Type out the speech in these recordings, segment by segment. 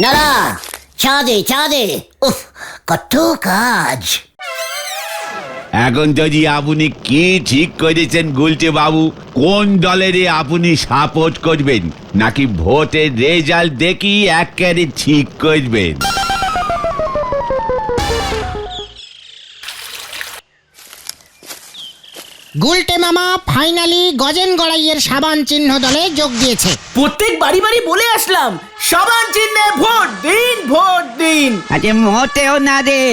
নারা চা দে উফ কত কাজ। এখন যদি আপনি কি ঠিক করেছেন গুলটে বাবু, কোন দলের আপনি সাপোর্ট করবেন, নাকি ভোটের রেজাল্ট দেখি একেবারে ঠিক করবেন? গুলটে মামা ফাইনালি গজেন গড়াইয়ের সাবান চিহ্ন দলে যোগ দিয়েছে। প্রত্যেক বাড়ি বাড়ি বলে আসলাম, সাবান চিহ্নে ভোট দিন, ভোট দিন। আরে মোটেও না রে,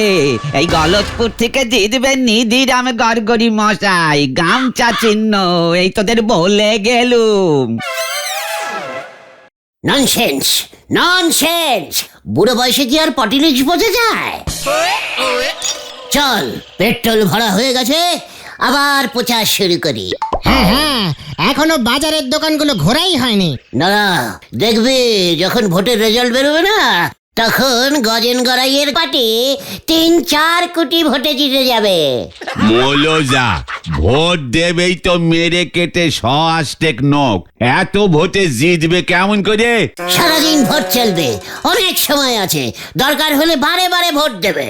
এই গলতপুর থেকে জিতবেন নিধিরাম গড়গড়ি মশাই, গামছা চিহ্ন, এই তোদের বলে গেলুম। ননসেন্স ননসেন্স, বুড়ো বয়সে কি আর পটিলিক্স বোঝা যায়? চল, পেট্রোল ভরা হয়ে গেছে, আবার প্রচার শুরু করি। হ্যাঁ, এখনো বাজারের দোকানগুলো ঘোরাই হয়নি। না দেখবি, যখন ভোটের রেজাল্ট বেরোবে না, তখন গজেন গড়াইয়ের পার্টি 3-4 কোটি ভোটে জিতে যাবে। মৌলজা, ভোট দেবেই তো মেরে কেটে 100 নখ, এত ভোটে জিতবে কেমন করে? সারাদিন ভোট চলবে, অনেক সময় আছে, দরকার হলে বারে বারে ভোট দেবে।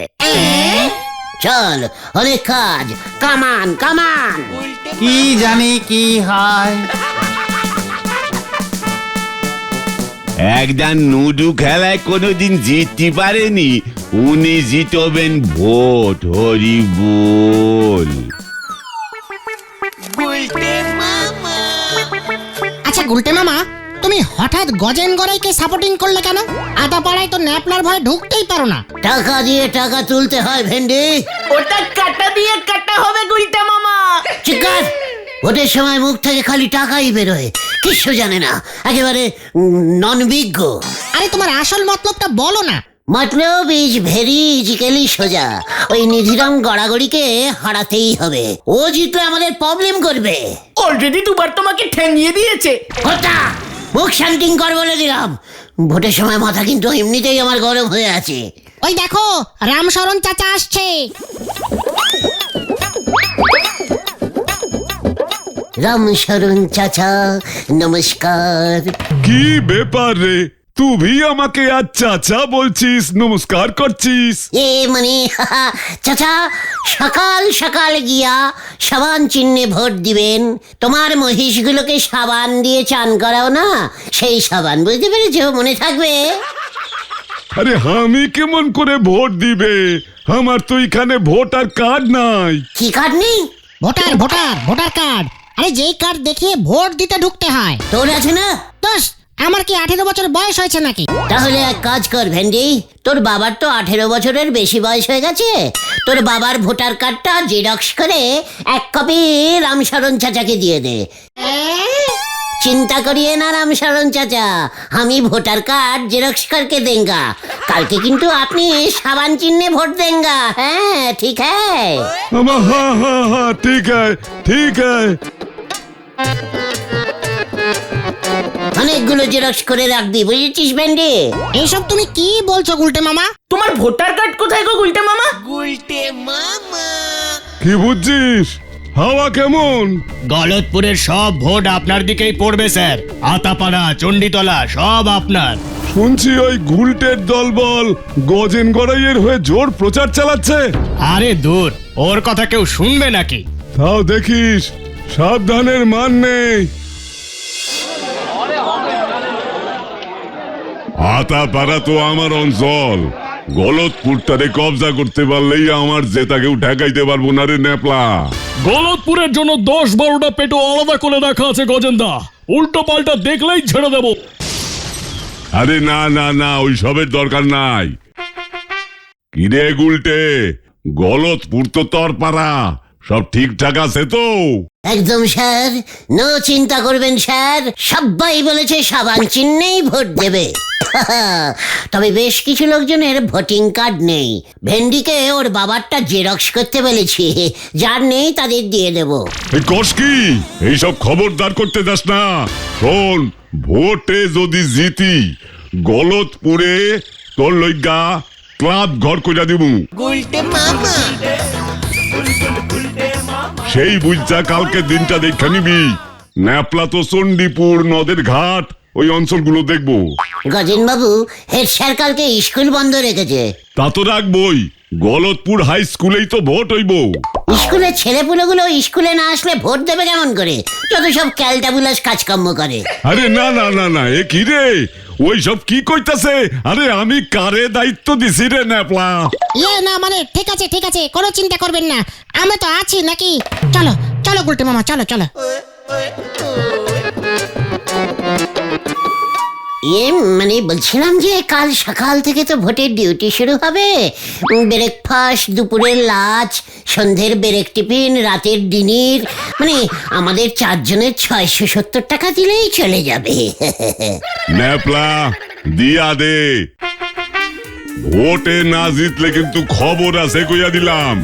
চল, অনেক কাজ, কামান কামান। কি জানি কি হয়। একদম নুডু খেলায় কোনোদিন জিততে পারেনি, উনি জিতবেন ভোট। হরি বল। আচ্ছা গুলটে মামা, তুমি হঠাৎ গজেন গড়াইকে সাপোর্টিং করলে কেন? আদাপাড়ায় তো ন্যাপলার ভয়ে ঢুকতেই পারো না। টাকা দিয়ে টাকা তুলতে হয় ভেন্ডি। ওটা কাটা দিয়ে কাটা হবে গুলটে মামা। চিকার, ভোটের সময় মুখ থেকে খালি টাকাই বেরোয়, কিছু জানে না, একেবারে ননবিজ্ঞ। আরে তোমার আসল মতলবটা বলো না। মতলব ইজ ভেরি ইজিক্যালি সোজা। ওই নিধিরাম গড়াগড়িকে হারাতেই হবে, ও জিতলে আমাদের প্রবলেম করবে। অলরেডি দুবার তোমাকে ঠেঙিয়ে দিয়েছে। ওটা মুখ শান্তিং কর বলে দিলাম। ভোটের সময় মাথা কিন্তু এমনিতেই আমার গরম হয়ে আছে। ওই দেখো, রামশরণ চাচা আসছে। রামশরণ চাচা নমস্কার। কি ব্যাপার রে, তুই আমাকে আজ চাচা বলছিস, নমস্কার করছিস? এ মানে চাচা, সকাল সকাল গিয়া সাবান চিহ্নে ভোট দিবেন। তোমার মহিষগুলোকে সাবান দিয়ে চান করাও না, সেই সাবান, বুঝতে পেরেছ? মনে থাকবে। আরে আমি কেমন করে ভোট দিবে, আমার তো এখানে ভোটার কার্ড নাই। কি কার্ড নেই? Voter card. আরে যেই কার্ড দেখিয়ে ভোট দিতে ঢুকতে হয়। তোর আছে না? দোষ, আমার কি 18 বছর বয়স হয়েছে নাকি? তাহলে এক কাজ কর ভেন্ডি, তোর বাবার তো 18 বছরের বেশি বয়স হয়ে গেছে, তোর বাবার ভোটার কার্ডটা জেরক্স করে 1 কপি রামশরণ চাচাকে দিয়ে দে। চিন্তা করিয়ে না রামশরণ চাচা, আমি ভোটার कार्ड जेरॉक्स करके देंगा। कल के किंतु आपने साबान चिन्ह वोट देंगा। हैं ठीक है? हाँ हाँ हाँ ठीक है ठीक है। অনেকগুলো জেরক্স করে রাখবি, বুঝেছিস ভেন্ডি? এইসব তুমি কি বলছো গুলটে মামা? তোমার ভোটার কার্ড কোথায় গো গুলটে মামা? কি বুঝছিস? হাওয়া কেমন? গলতপুরের সব ভোট আপনার দিকেই পড়বে স্যার। আতাপাড়া, চণ্ডীতলা সব আপনার। শুনছি ওই গুলটের দলবল গজেন গড়াইয়ের হয়ে জোর প্রচার চালাচ্ছে। আরে দূর, ওর কথা কেউ শুনবে নাকি? তাও দেখিস, সাবধানের মান নেই। আতাপাড়া তো আমার অঞ্চল, গলতপুরটারে কবজা করতে পারলেই আমার জেতা কেউ ঠেকাইতে পারবো না রে ন্যাপলা। গলতপুরের জন্য 10-12টা পেটো আলাদা করে রাখা আছে গজেন্দা, উল্টো পাল্টা দেখলেই ছেড়ে দেব। আরে না না না, ওই সবের দরকার নাই। কিরে গুলটে, গলতপুর তো তোর পাড়া, সব ঠিকঠাক আছে তো? একদম স্যার, নো চিন্তা করবেন স্যার, সবাই বলেছে সাবান চিহ্নেই ভোট দেবে। তবে বেশ কিছু লোকজনের ভোটিং কার্ড নেই। ভেন্ডিকে ওর বাবারটা জেরক্স করতে বলেছি, যার নেই তাদের দিয়ে দেব। এই কস কি, এইসব খবরদার করতে যাস না। শোন, ভোটে যদি জিতি গলতপুরে তোর লইগা ক্লাব ঘর কইরা দিবু। সেই বুঝছা কালকে দিনটা দেখা নিবি। ন্যাপলা তো চণ্ডীপুর নদের ঘাট ওই অঞ্চলগুলো দেখবো। গজেন বাবু, হেড স্যার কালকে স্কুল বন্ধ রেখেছে। তা তো রাখবই, গলতপুর হাই স্কুলেই তো ভোট হইব। স্কুলের ছেলেপুলেগুলো স্কুলে না আসলে ভোট দেবে কেমন করে? যত সব ক্যালটাবুলাস কাজকর্ম করে। আরে না না না না, এ কি রে, ওই সব কি কইতাছে? আরে আমি কারে দায়িত্ব দিছি রে ন্যাপলা? না মানে ঠিক আছে কোনো চিন্তা করবেন না, আমরা তো আছি নাকি। চলো চলো গুলটে মামা, চলো চলো। মানে বলছিলাম যে কাল সকাল থেকে তো ভোটের ডিউটি শুরু হবে। ব্রেকফাস্ট, দুপুরের লাঞ্চ, সন্ধ্যের ব্রেক টিফিন, রাতের ডিনার, মানে আমাদের 4 জনের 670 টাকা দিলেই চলে যাবে। ন্যাপলা দিয়া দে, ভোটে না জিতলে কিন্তু খবর আছে কইয়া দিলাম।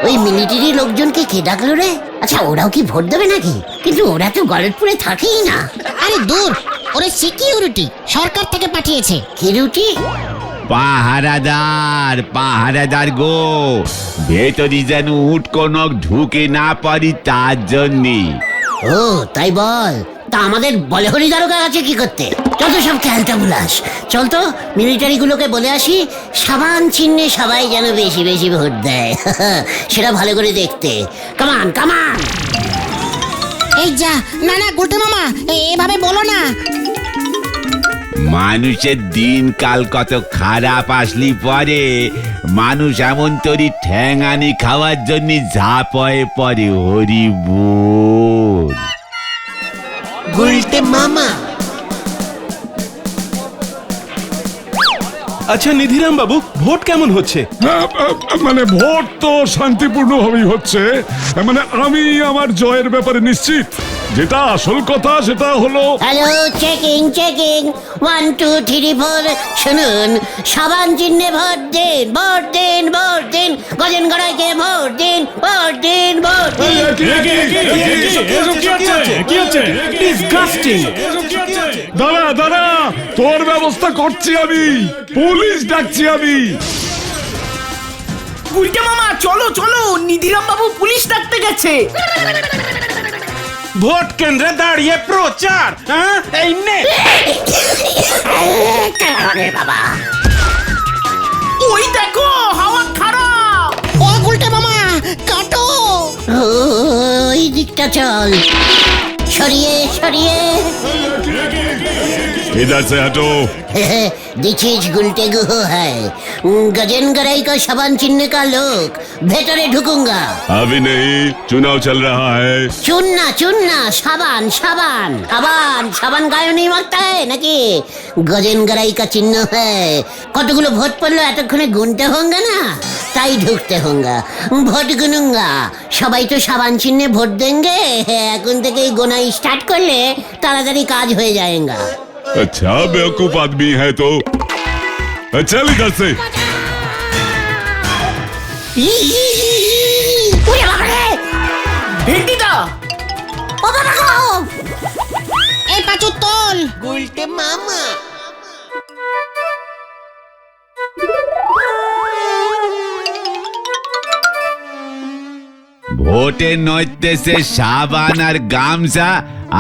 ওই মিলিটারি লোকজনকে কে ডাকলো রে? আচ্ছা, ওরাও কি ভোট দেবে নাকি? কিন্তু ওরা তো গলতপুরে থাকেই না। আরে দূর, ওরে সিকিউরিটি সরকার থেকে পাঠিয়েছে। কি রুটি? পাহারাদার গো, ভেতরি যেন উটকনক ঢুকে না পারি তার জন্যে। ও তাই বল। তা আমাদের বলহরি দারোগা আছে কি করতে? যত সব ক্যালটাবুলাস। চল তো মিলিটারি গুলোকে বলে আসি সাবান চিহ্নে সবাই যেন বেশি বেশি ভোট দেয়। সেটা ভালো করে দেখতে। কামান কামান। এই যা, না না গুলটে মামা, এভাবে বলো না। মানুষের দিনকাল কত খারাপ আসলি পরে মানুষ এমন তরি ঠ্যাঙানি খাওয়ার জন্য ঝাঁপয়ে পড়ে। হরি বল। গুলটে মামা। আচ্ছা নিধিরাম বাবু, ভোট কেমন হচ্ছে? মানে ভোট তো শান্তিপূর্ণভাবেই হচ্ছে। মানে আমি আমার জয়ের ব্যাপারে নিশ্চিত। যেটা আসল কথা সেটা হলো, হ্যালো, চেকিং 1 2 3 4। শুনুন, সাবান চিহ্নে ভোট দিন, ভোট দিন, ভোট দিন। গজেন গড়াইকে ভোট দিন, ভোট দিন, ভোট দিন। দাঁড়া তোর ব্যবস্থা করছি আমি, পুলিশ ডাকছি আমি। গুলটে মামা চলো চলো, নিধিরাম বাবু পুলিশ ডাকতে গেছে। ভোট কেন্দ্রে দাঁড়িয়ে প্রচার, এই নে। বাবা, ওই দেখো হাওয়া খারাপ। ও গুলটে মামা কাটো। ওই দিকটা চল, সরিয়ে সরিয়ে। इधर से हटो। दिस इज गुलटे गुहो है। गजन गराई का साबान चिन्ह का लोग भेतरे ढुकूंगा। अभी नहीं, चुनाव चल रहा है। चुनना साबान साबान साबान साबान गायो नहीं मारता है नाकि? गजन गराई का चिन्ह है। কতগুলো ভোট পড়লো এতক্ষণে গুনতে হোঙ্গা না, তাই ঢুকতে হোঙ্গা। ভোট গুনুঙ্গা। সবাই তো সাবান চিহ্নে ভোট দেंगे। এখন থেকেই গোনা স্টার্ট করলে তাড়াতাড়ি কাজ হয়ে যায়गा। अच्छा बेवकूफ आदमी है तो चल इधर से। ভেন্ডিদা, এই পাঁচু তোল। গুলটে মামা। ভোটে নইতেছে সাবান আর গামছা,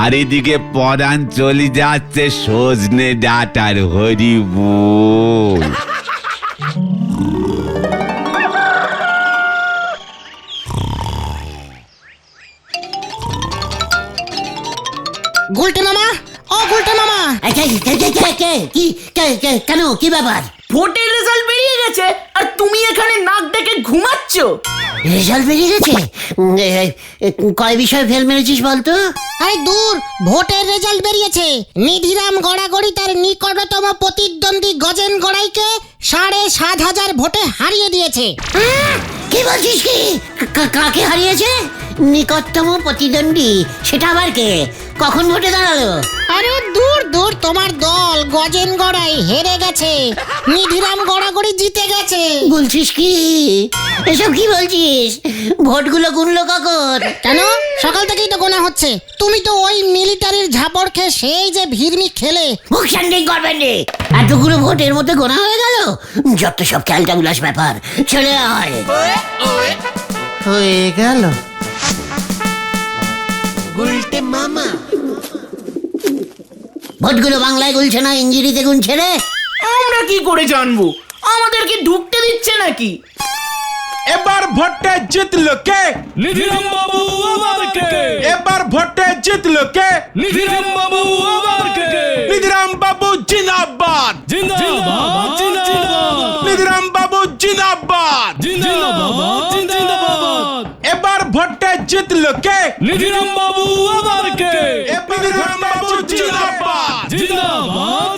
আর এদিকে পরাণ চলে যাচ্ছে সজনে ডাটার। হরি বল। গুলটে মামা, ও গুলটে মামা। কেন, কি ব্যাপার? ভোটের রেজাল্ট বেরিয়ে গেছে আর তুমি এখানে নাক ডেকে ঘুমাচ্ছ। রেজাল্ট বেরিয়ে গেছে? কয় বিষয় ফেল মেরেছিস বলতো? আরে দূর, ভোটের রেজাল্ট বেরিয়েছে। নিধিরাম গড়াগড়ি তার নিকটতম প্রতিদ্বন্দ্বী গজেন গড়াইকে 7,500 ভোটে হারিয়ে দিয়েছে। কি বলছিস? কি কাকে হারিয়েছে? নিকটতম প্রতিদ্বন্দ্বী? সেটা আবার কে? কখন ভোটে দাঁড়ালো? আরে দূর দূর, তোমার দল গজেন গড়াই হেরে গেছে, নিধিরাম গড়াগড়ি জিতে গেছে। বলছিস কি? এসব কি বলছিস? ভোটগুলো গুনলো কখন? কেন, সকাল থেকেই তো গোনা হচ্ছে। তুমি তো ওই মিলিটারির ঝাপড় খেয়ে সেই যে ভিড়মি খেলে। মুখ শান্ডিং করবেন রে। এতগুলো ভোটের মধ্যে গোনা হয়ে গেল? যত সব খেলটা বিলাস ব্যাপার। চলে আয়। হয়ে গেল। ভোটগুলো বাংলায় গুলছে না ইঞ্জিরিতে গুনছে রে? আমরা কি করে জানবো? আমাদেরকে ঢুকতে দিচ্ছে নাকি? এবার ভোটে জিতলো কে? নিধিরাম বাবু আবার কে? এবার ভোটে জিতলো কে? নিধিরাম বাবু আবার কে? নিধিরাম বাবু জিন্দাবাদ। জিন্দাবাদ জিন্দাবাদ নিধিরাম বাবু জিন্দাবাদ। জিন্দাবাদ জিন্দাবাদ। এবার ভোটে জিতলো কে? নিধিরাম বাবু আবার কে? নিধিরাম বাবু জিন্দাবাদ। জিন্দাবাদ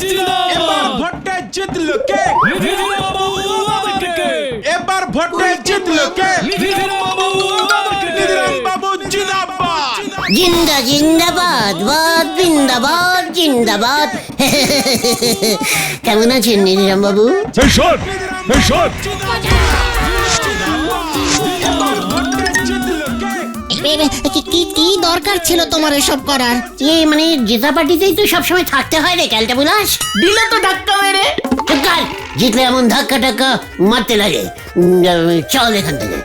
এবার জিন্দাবাদ। ভোটে জিতলো কে? নিধিরাম বাবু আবার কে? এবার ভোটে জিতলো কে? নিধিরাম বাবু আবার কে? নিধিরাম বাবু জিন্দাবাদ। জিন্দাবাদ বাদ জিন্দাবাদ জিন্দাবাদ। কেমন আছেন নিধিরাম বাবু? এই শট, এই শট। কি দরকার ছিল তোমার এসব করার? মানে জেতা পার্টিতেই তো সবসময় থাকতে হয় রে ক্যালটা বুলাস। দিলে তো ধাক্কা মেরে। চুপ কর, জিতলে এমন ধাক্কা টাক্কা মারতে লাগে। চল এখান থেকে।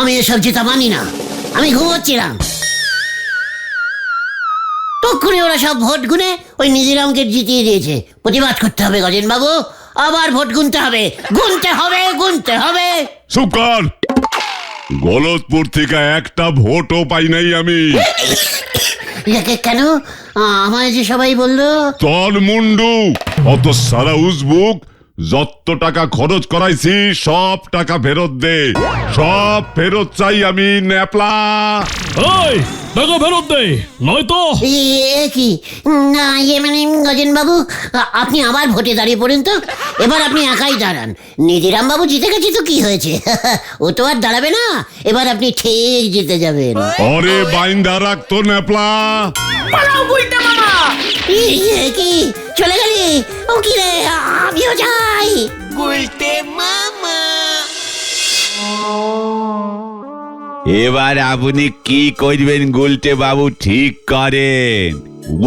আমি এসব জেতা মানি না। আমি ঘুমোচ্ছিলাম, তক্ষুনি ওরা সব ভোট গুনে ওই নিধিরামকে জিতিয়ে দিয়েছে। প্রতিবাদ করতে হবে গজেন বাবু, আবার ভোট গুনতে হবে, গুনতে হবে, গুনতে হবে। চুপ কর। গলতপুর থেকে একটা ভোটও পাই নাই আমি। কেন? আমায় যে সবাই বললো। তোর মুন্ডু অত সারা উজবুক, যত টাকা খরচ করাইছি সব টাকা ফেরত দে। সব ফেরত চাই আমি, ন্যাপলা। ওই টাকা ফেরত দে, নয়তো কি না, মানে গজেন বাবু আপনি আবার ভোটে দাঁড়িয়ে পড়েন তো। এবার আপনি একাই দাঁড়ান। নিধিরাম বাবু জিতে গেছে তো কি হয়েছে? ও তো আর দাঁড়াবে না। এবার আপনি ঠিক জিতে যাবেন। অরে বাইন্দা রাখতো ন্যাপলা। পালাও গুলটে মামা। কি চলে গেলি? ও কি রে, আমিও যাই। এবার আপনি কি করবেন গুলটে বাবু ঠিক করেন।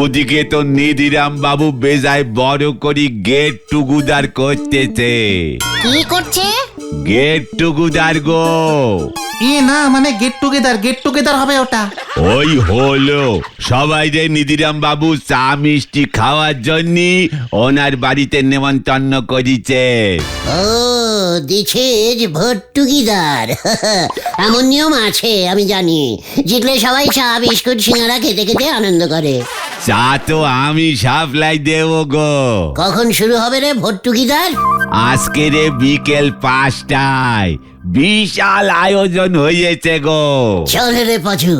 ওদিকে তো নিধিরাম বাবু বেজায় বড় করি গেট টুগুদার করতেছে। কি করছে? গেট টুগুদার গো। না মানে গেট টুগেদার হবে ওটা। ওই হলো, সবাই যে নিধিরাম বাবু চা মিষ্টি খাওয়ার জন্য ওনার বাড়িতে নেমন্তন্ন করিছে। ও দিছিস ভোট টুকিদার। এমন নিয়ম আছে আমি জানি। জিতলে সবাই চা বিস্কুট সিঙ্গারা খেতে খেতে আনন্দ করে। চা তো আমি সাপ্লাই দেব গো। কখন শুরু হবে রে ভোট টুকিদার? আজকে রে বিকেল 5টায় বিশাল আয়োজন হয়েছে গো। চলে রে পাচু,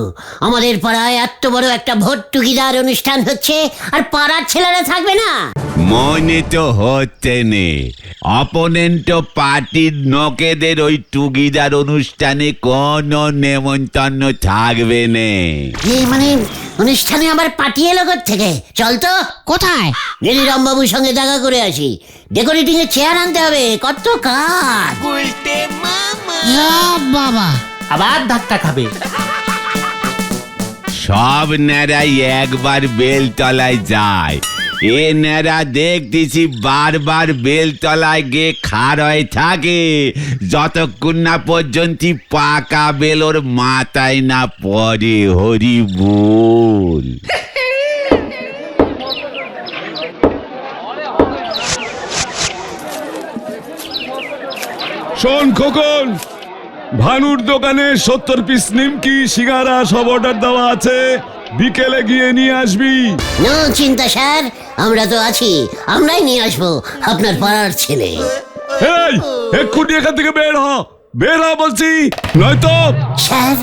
আমাদের পাড়ায় এত বড় একটা ভোট টুকিদার অনুষ্ঠান হচ্ছে, আর পাড়ার ছেলেরা থাকবে না? মনে তো হচ্ছে নে, অপোনেন্ট পার্টির নোকেদের ওই টুগিদার অনুষ্ঠানে কোনো নেমন্তন্ন থাকবে নে। মানে অনুষ্ঠানে আবার পার্টি এলো থেকে? চল তো। কোথায়? নিধিরাম বাবুর সঙ্গে দেখা করে আসি। ডেকোরেটিং এর চেয়ার আনতে হবে, কত কাজ। বাবা, আবার ধাক্কা খাবে। সব ন্যাড়াই একবার বেলতলায় যায়। এ ন্যাড়া দেখতেছি বারবার বেলতলায় গিয়ে খাড় হয়ে থাকে, যতক্ষণ না পর্যন্ত পাকা বেলোর মাথায় না পড়ে। হরি বল। শোন খোকন, ভানুর দোকানে 70 পিস নিমকি সিঙ্গারা সব অর্ডার দেওয়া আছে, বিকেলে গিয়ে নিয়ে আসবি। নো চিন্তা স্যার, আমরা তো আছি, আমরাই নিয়ে আসবো আপনার পাড়ার ছেলে। এই এক্ষুনি এখান থেকে বের হ বলছি, নয়তো। স্যার,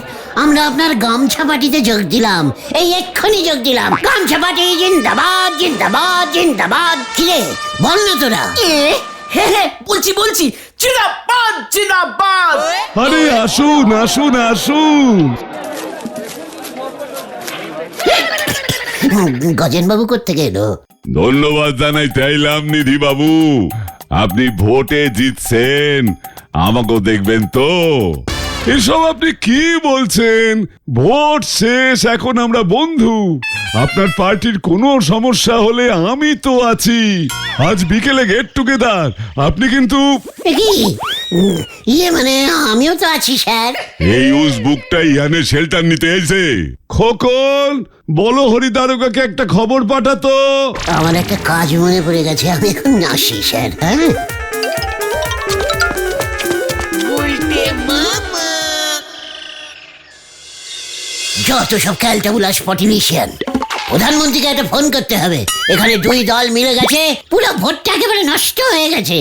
আমরা আপনার গামছা পার্টিতে যোগ দিলাম, এই এক্ষুনি যোগ দিলাম। গামছা পার্টি জিন্দাবাদ জিন্দাবাদ জিন্দাবাদ। কিরে বল না তোরা? বলছি জিন্দাবাদ জিন্দাবাদ। আরে আসুন আসুন আসুন। গজেন বাবু কোত্থেকে এলো? ধন্যবাদ জানাই চাইলাম নিধি বাবু, আপনি ভোটে জিতছেন, আমাকেও দেখবেন তো। এসব আপনি কি বলছেন? ভোট শেষ, এখন আমরা বন্ধু। আপনার পার্টির কোনো সমস্যা হলে আমি তো আছি। আজ বিকেলে গেট টুগেদার, আপনি কিন্তু এ কি? ইয়ে মানে আমিও তো আছি স্যার। এই উজবুকটা ইয়ানে শেল্টার নিতে এসে। খোকন, বলো হরিদারোগাকে একটা খবর পাঠাতো। আমার একটা কাজ মনে পড়ে গেছে, আমি এখন আসি স্যার। হ্যাঁ, যত সব ক্যালটাবুলাস পটিলিশিয়ান। প্রধানমন্ত্রীকে একটা ফোন করতে হবে। এখানে দুই দল মিলে গেছে, পুরো ভোটটা একেবারে নষ্ট হয়ে গেছে।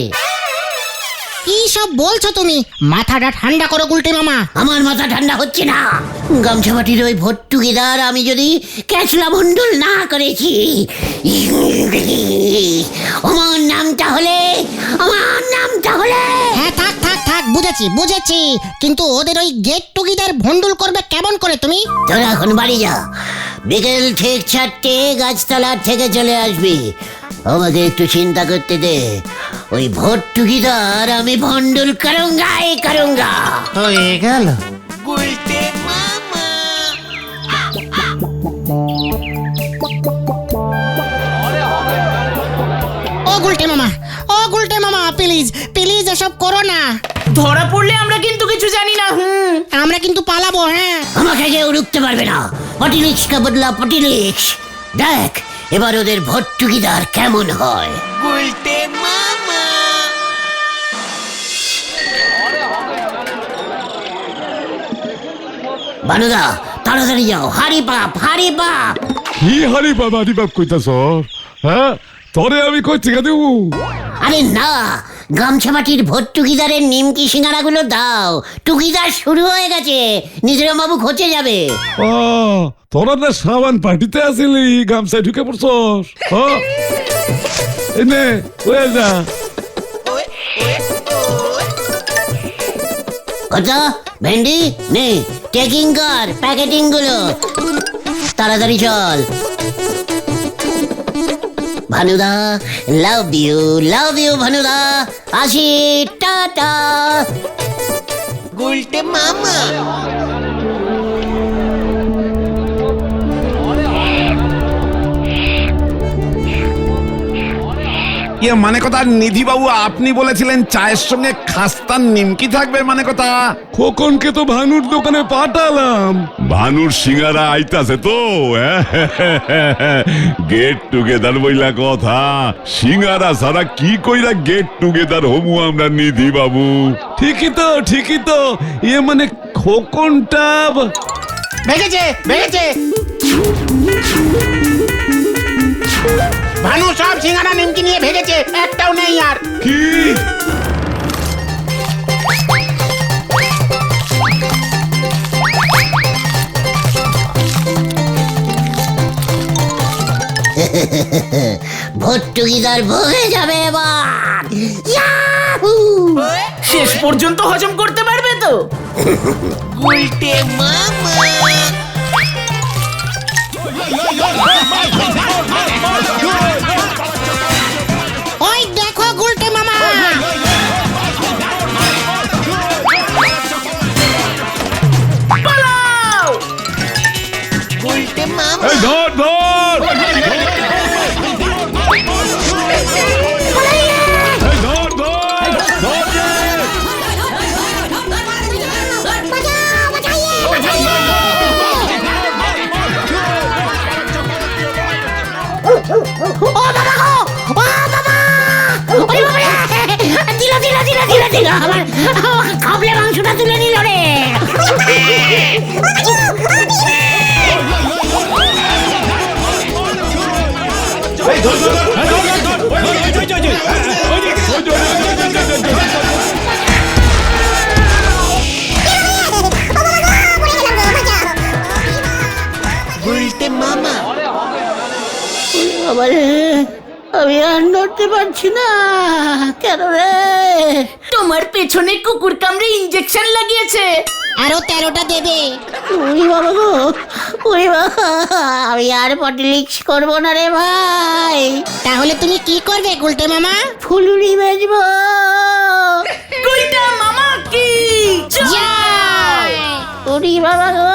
কি সব বলছো তুমি? মাথাটা ঠান্ডা করো গুলটে মামা। আমার মাথা ঠান্ডা হচ্ছে না। গামছাবাটির ওই ভোট টুগেদার আমি যদি ক্যাচলা মন্ডল না করেছি, আমার নামটা হলে হ্যাঁ থাক থাক থাক, বুঝেছি বুঝেছি, কিন্তু ওদের ওই গেট টুগেদার ভন্ডুল করবে কেমন করে তুমি? তোরা এখন বাড়ি যা, বিকেল ঠিক 4টে গাছতলার থেকে চলে আসবি। আমাকে একটু চিন্তা করতে দে, ওই ভোট টুগেদার আমি ভন্ডুল করুঙ্গা। হয়ে গেল। ও গুলটে মামা প্লিজ প্লিজ এসব করো না। ধরা পড়লে আমরা কিন্তু কিছু জানি না। আমরা কিন্তু পালাবো। হ্যাঁ, আমাকে কেউ রুখতে পারবে না। পটিলিক্স কা বদলা পটিলিক্স। দেখ এবার ওদের ভোট টুগেদার কেমন হয়। বানুদা তাড়াতাড়ি যাও, হারি বাপ। কি হারি বাপ কইতাছ? হ্যাঁ, তরে আমি কই থেকে দেবো? আরে না, গামছাবাটির ভোট টুগেদারের নিমকি সিঙ্গারাগুলো দাও। টুগেদার শুরু হয়ে গেছে, নিজেরা বাবু খোঁচে যাবে। ও, তোরা না সাবান পার্টিতে আসিলি, গামছায় ঢুকে পড়ছস। এনে ওয়ে যা। কথা ভেন্ডি নে, টেকিং কর প্যাকেটিং গুলো, তাড়াতাড়ি চল। ভানুদা লাভ ইউ ভানুদা, আসি, টাটা। ইয়ে মানে কথা নিধি বাবু, আপনি বলেছিলেন চায়ের সঙ্গে খাস্তার নিমকি থাকবে, মানে কথা। খোকনকে তো ভানুর দোকানে পাঠালাম, ভানুর সিঙ্গারা আইতাছে তো। গেট টুগেদার বইলা কথা, সিঙ্গারা ছাড়া কি কইরা গেট টুগেদার হবু আমরা নিধি বাবু? ঠিকই তো ইয়ে মানে খোকনটা ভেগেছে ভানু, সব সিঙ্গারা নিমকি নিয়ে ভেগেছে, একটাও নেই আর। কি? ভোট টুগেদার ভরে যাবে এবার। ইয়াহু! শেষ পর্যন্ত হজম করতে পারবে তো? ওই দেখো গুলটে মামা। পালাও! এই ধর দিল আমার খাবলে মাংসটা তুলে নিল রে। আমি আর নড়তে পারছি না। কেন রে? তোমার পেছনে কুকুর কামড়ে ইঞ্জেকশন লাগিয়েছে। আরো 13টা দেবে। উড়ি বাবা গো, উড়ি বাবা, আমি আর পটিলিক্স করবো না রে ভাই। তাহলে তুমি কি করবে গুলটে মামা? ফুলুরি বেচবো। গুলটা মামা কি জয়! উড়ি বাবা গো।